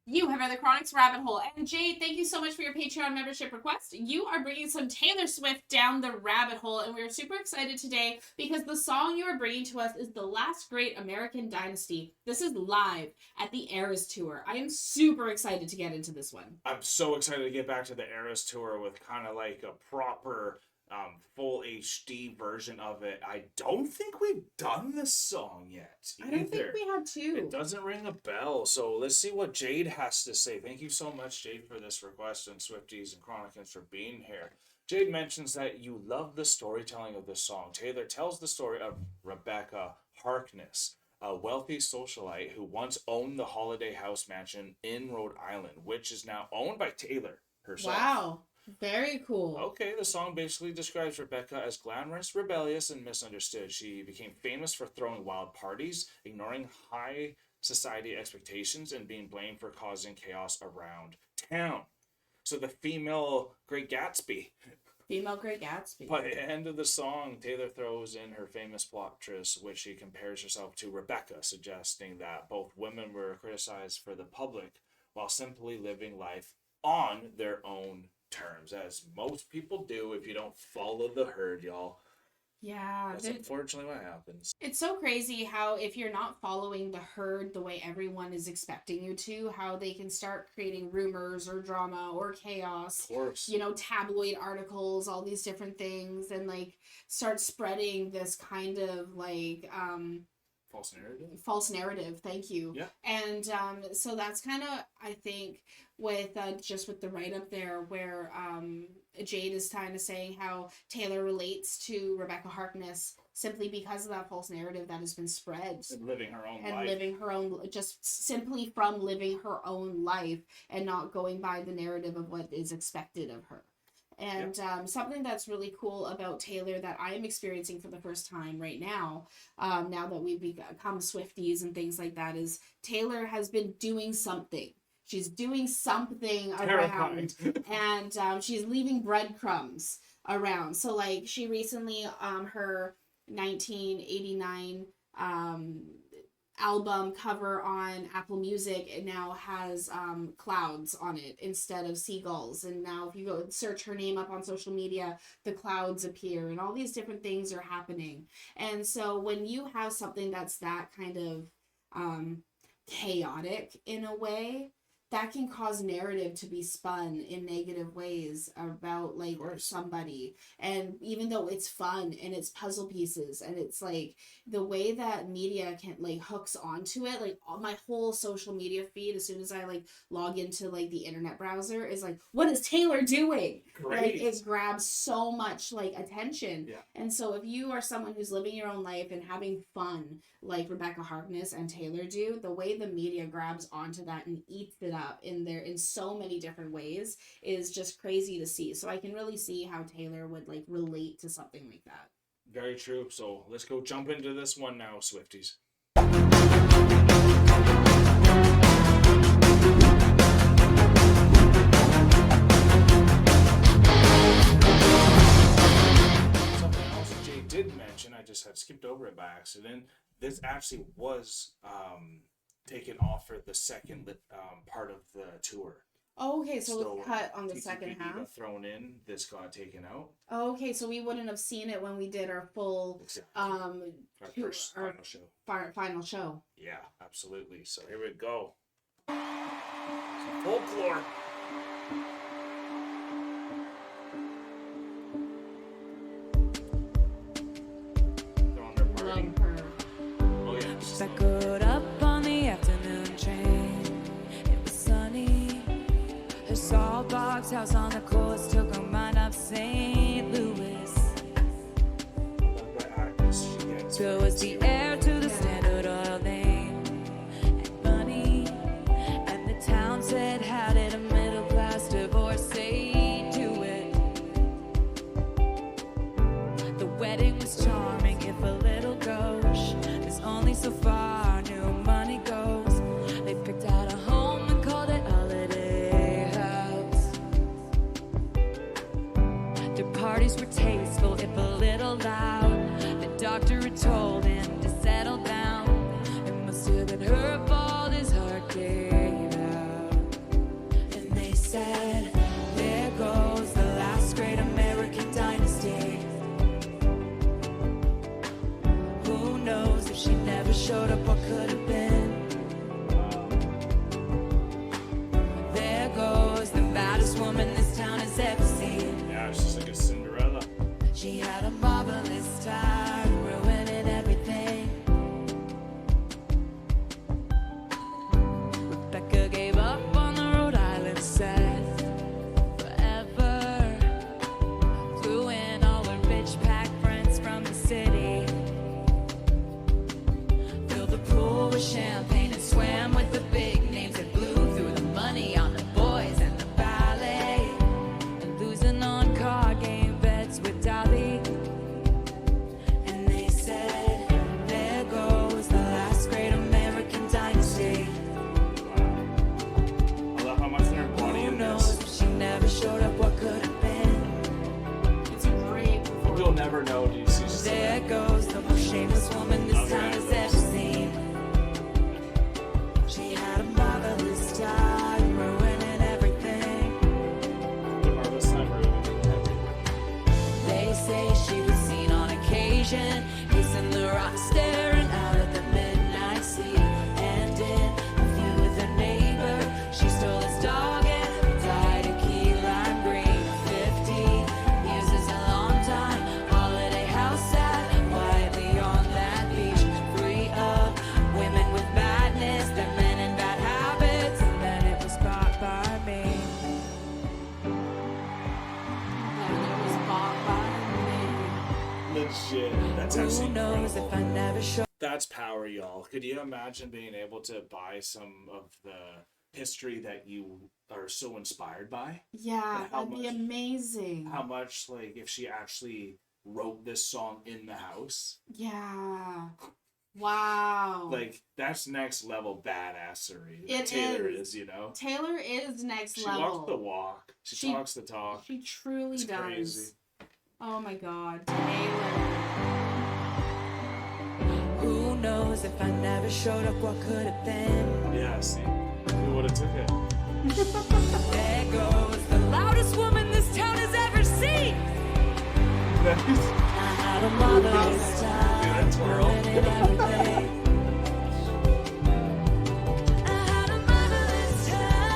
You have EnterTheCronic's Rabbit Hole. And Jade, thank you so much for your Patreon membership request. You are bringing some Taylor Swift down the rabbit hole, and we're super excited today because the song you are bringing to us is The Last Great American Dynasty. This is live at the Eras Tour. I am super excited to get into this one. I'm so excited to get back to the Eras Tour with kind of like a proper full HD version of it. I don't think we've done this song yet either. I don't think we have too. It doesn't ring a bell, so let's see what Jade has to say. Thank you so much, Jade, for this request, and Swifties and Chronicans for being here. Jade mentions that you love the storytelling of this song. Taylor tells the story of Rebecca Harkness, a wealthy socialite who once owned the Holiday House mansion in Rhode Island, which is now owned by Taylor herself. Wow. Very cool. Okay, the song basically describes Rebecca as glamorous, rebellious, and misunderstood. She became famous for throwing wild parties, ignoring high society expectations, and being blamed for causing chaos around town. So the female Great Gatsby. Female Great Gatsby. By the end of the song, Taylor throws in her famous plot twist, which she compares herself to Rebecca, suggesting that both women were criticized for the public while simply living life on their own terms, as most people do if you don't follow the herd, y'all. Yeah. That's unfortunately what happens. It's so crazy how if you're not following the herd the way everyone is expecting you to, how they can start creating rumors or drama or chaos. Of course. You know, tabloid articles, all these different things, and like start spreading this kind of like false narrative, thank you. Yeah. And so that's kind of, I think, with just with the write-up there where Jade is kind of saying how Taylor relates to Rebecca Harkness simply because of that false narrative that has been spread. And living her own life. And living her own, just simply from living her own life and not going by the narrative of what is expected of her. And something that's really cool about Taylor that I am experiencing for the first time right now, now that we've become Swifties and things like that, is Taylor has been doing something. She's doing something around, and she's leaving breadcrumbs around. So, like, she recently, her 1989 album cover on Apple Music, it now has clouds on it instead of seagulls, and now if you go and search her name up on social media, the clouds appear, and all these different things are happening. And so when you have something that's that kind of chaotic in a way, that can cause narrative to be spun in negative ways about like somebody. And even though it's fun and it's puzzle pieces and it's like the way that media can like hooks onto it, like all my whole social media feed, as soon as I like log into like the internet browser, is like, what is Taylor doing? Great. Like it grabs so much like attention. Yeah. And so if you are someone who's living your own life and having fun like Rebecca Harkness and Taylor do, the way the media grabs onto that and eats it up in so many different ways is just crazy to see. So I can really see how Taylor would like relate to something like that. Very true. So let's go jump into this one now, Swifties. Something else Jay did mention, I just had skipped over it by accident. This actually was taken off for the second part of the tour. Oh, okay, so it's cut on the second half. Got thrown in. This got taken out. Oh, okay, so we wouldn't have seen it when we did our full our final show. Final show. Yeah, absolutely. So here we go. Some folklore. They're on their party. Love her. Oh yeah. Speckled up on the afternoon train. It was sunny. Her salt box house on the coast took her mind up St. Louis. So was the heir to the Standard Oil name and money. And the town said, how did a middle class divorcee do it? The wedding was charming, if a little gauche. There's only so far new money goes. They picked out a home and called it Holiday House. Their parties were tasteful, if a little loud. The doctor had told him to settle down. It must have been her fault his heart gave out. That's Who actually knows if I incredible. never show That's power, y'all. Could you imagine being able to buy some of the history that you are so inspired by? Yeah, And how that'd be much, amazing. like, if she actually wrote this song in the house? Yeah. Wow. Like, that's next level badassery. It Taylor is. is, you know? Taylor is next She level. walks the walk. She talks the talk. She truly It's does. crazy. Oh my god, Taylor. Who knows if I never showed up, what could have been? Yeah, see? Who would have took it? There goes the loudest woman this town has ever seen. I had a marvelous time, Good twirl. ruining everything. I had a marvelous time,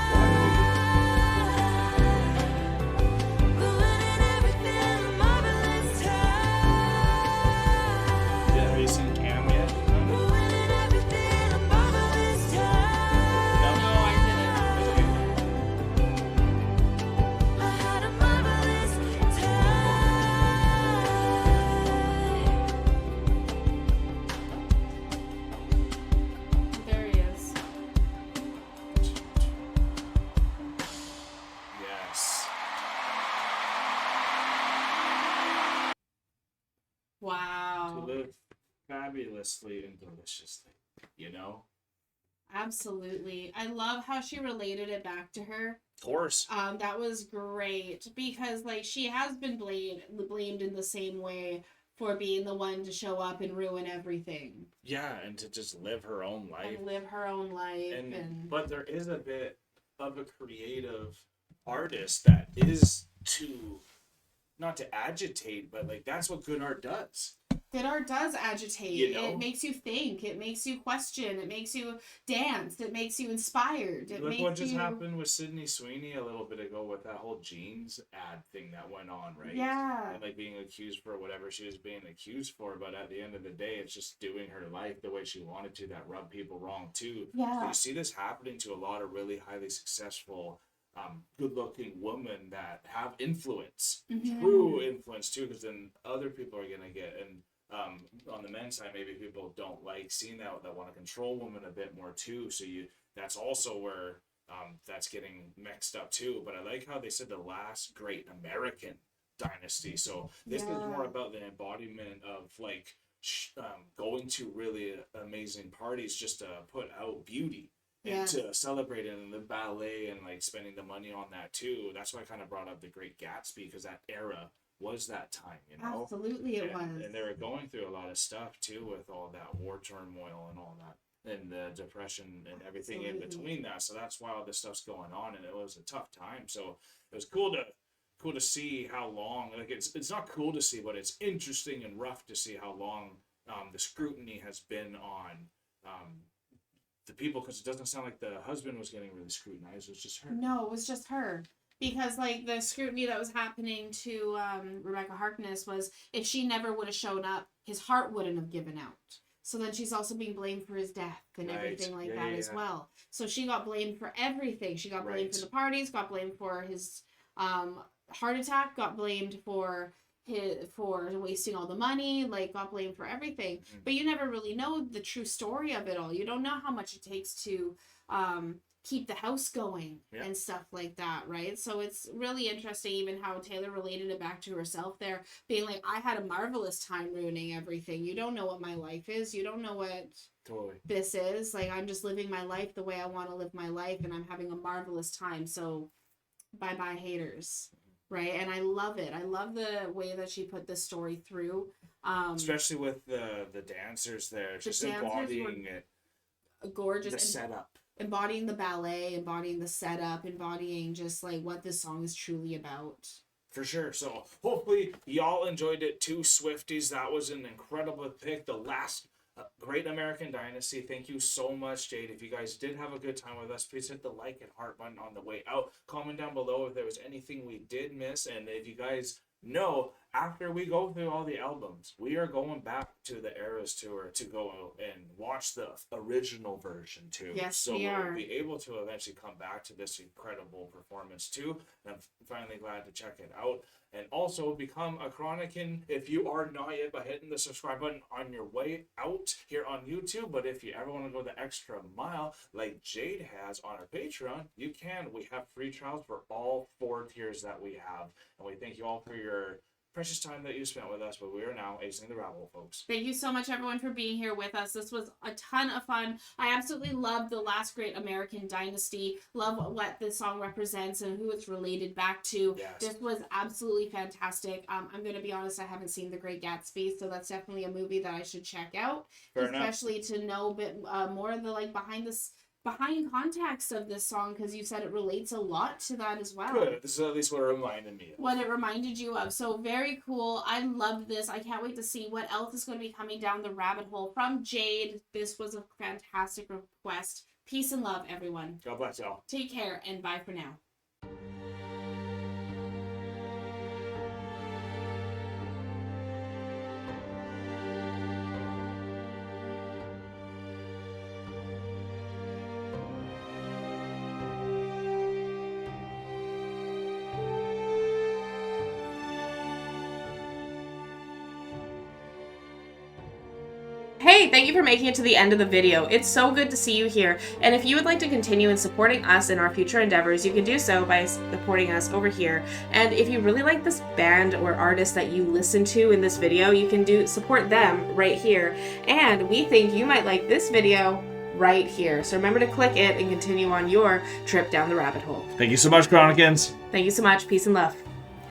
ruining everything. A marvelous time, Yeah, have you seen Cam yet? ruining everything. A marvelous time. No, I I had a marvelous time. didn't. There he is. Yes. To Wow. live fabulously and deliciously, you know? Absolutely. I love how she related it back to her. Of course. That was great because like she has been blamed in the same way for being the one to show up and ruin everything Yeah, and to just live her own life. and live her own life and But there is a bit of a creative artist that is to, not to agitate, but like that's what good art does. good art does agitate. You know? It makes you think. It makes you question. It makes you dance. It makes you inspired. It Look makes what just you... happened with Sydney Sweeney a little bit ago with that whole jeans ad thing that went on, right? Yeah. And like being accused for whatever she was being accused for, but at the end of the day, it's just doing her life the way she wanted to that rubbed people wrong too. Yeah. So you see this happening to a lot of really highly successful, good-looking women that have influence, Mhm. true influence too, because then other people are gonna get and. On the men's side, maybe people don't like seeing that want to control women a bit more too. So that's also where that's getting mixed up too. But I like how they said the last great American dynasty. So this is more Yeah. about the embodiment of like going to really amazing parties just to put out beauty. And Yes. to celebrate it and the ballet and like spending the money on that too. That's why I kind of brought up the Great Gatsby because that era was that time, you know. Absolutely it was. And they were going through a lot of stuff too with all that war turmoil and all that and the depression and everything in Absolutely. between that. So that's why all this stuff's going on and it was a tough time. So it was cool to see how long, like it's not cool to see, but it's interesting and rough to see how long the scrutiny has been on the people, because it doesn't sound like the husband was getting really scrutinized. It was just her. No, it was just her. Because like the scrutiny that was happening to Rebecca Harkness was if she never would have shown up, his heart wouldn't have given out. So then she's also being blamed for his death and Right. everything like Yeah, that yeah, as yeah. well. So she got blamed for everything. She got blamed Right. for the parties, got blamed for his heart attack, got blamed for wasting all the money, like got blamed for everything. Mhm. But you never really know the true story of it all. You don't know how much it takes to keep the house going Yeah. and stuff like that, right? So it's really interesting even how Taylor related it back to herself there, being like, I had a marvelous time ruining everything. You don't know what my life is. You don't know what Totally. this is. Like, I'm just living my life the way I want to live my life, and I'm having a marvelous time. So bye-bye haters, right? And I love it. I love the way that she put this story through. Especially with the dancers there, just dancers were embodying it, Gorgeous. the And setup. embodying the ballet, embodying the setup, embodying just like what this song is truly about. For sure. So hopefully y'all enjoyed it too, Swifties. That was an incredible pick. The last Great American Dynasty. Thank you so much, Jade. If you guys did have a good time with us, please hit the like and heart button on the way out. Comment down below if there was anything we did miss. And if you guys know after we go through all the albums, we are going back to the Eras tour to go and watch the original version too. Yes, so we are. we'll be able to eventually come back to this incredible performance too. And I'm finally glad to check it out. And also become a Chronican if you are not yet, by hitting the subscribe button on your way out here on YouTube. But if you ever want to go the extra mile, like Jade has on our Patreon, you can. We have free trials for all 4 tiers that we have. And we thank you all for your precious time that you spent with us, but we are now acing the rabbit hole, folks. Thank you so much, everyone, for being here with us. This was a ton of fun. I absolutely love The Last Great American Dynasty. Love what this song represents and who it's related back to. Yes. This was absolutely fantastic. I'm going to be honest, I haven't seen The Great Gatsby, so that's definitely a movie that I should check out. Fair enough. Especially to know a bit more of the behind context of this song, because you said it relates a lot to that as well. Good. This is at least what it reminded me of. What it reminded you of. So very cool. I love this. I can't wait to see what else is going to be coming down the rabbit hole from Jade. This was a fantastic request. Peace and love, everyone. God bless y'all. Take care and bye for now. Hey, thank you for making it to the end of the video. It's so good to see you here. And if you would like to continue in supporting us in our future endeavors, you can do so by supporting us over here. And if you really like this band or artist that you listen to in this video, you can support them right here. And we think you might like this video right here. So remember to click it and continue on your trip down the rabbit hole. Thank you so much, Chronicans. Thank you so much. Peace and love.